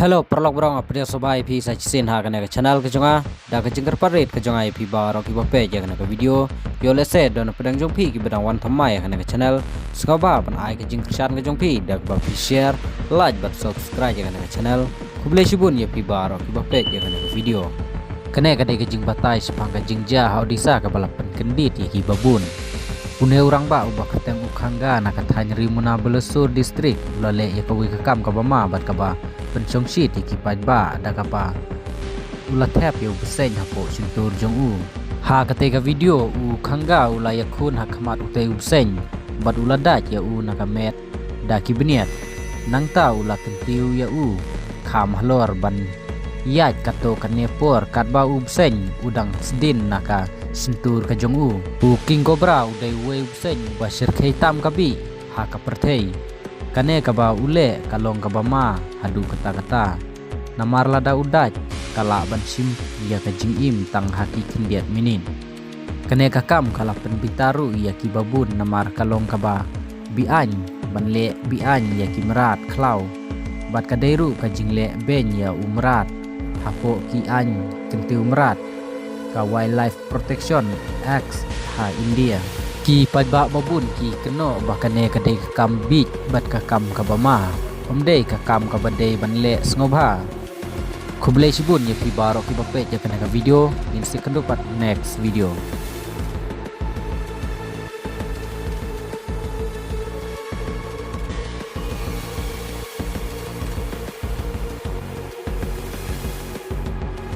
Hello, perlok berong apria soba IP sa chisin ha kana channel ke jonga da ke jingkar parit ke jonga IP baro ki bape ja kana video yo lese don pedang jong pi ki bedang wan thamai kana channel skoba pan ai ke jingkar shan ke jong pi da ba pi share like but subscribe ja kana channel kuble shibun ya pi baro ki bape ja kana video kene kade ke jing batai sepang ke jingja ha disa ke balapan kendit ya ki babun Pune orang ba ubah kateng ukangga na katanya rimuna belesur distrik lale ya kawi kakam kabama bat kaba pencong shi ti kipat ba da kapa ula tap ya beseng hapo sintur jong u ha katega video ukangga ula yakun hakamat utai ubseng bat ula dat ya u nakamet da kibniat nangta ula kentiu ya u kam halor ban yat kato kanepor katba ubseng udang sedin naka sentur ka jong u king cobra udai we ubseng basir khaitam kabi ha kaperthei kane kaba ule kalong kaba ma hadu kata-kata namar lada udat kala ban sim ya ka jingim tang haki kindiat minin kane kakam kala penbitaru ya ki babun namar kalong kaba bian banle bian ya ki merat klau bat kadairu ka jingle ben ya umrat hapo ki an kentiu merat ka wildlife protection X ha India ki padba babun ki keno bakane kadai kakam bit bat kakam kabama omdei kakam kabadei banle snobha kuble sibun ya pi baro ki bape ja kana video in second part next video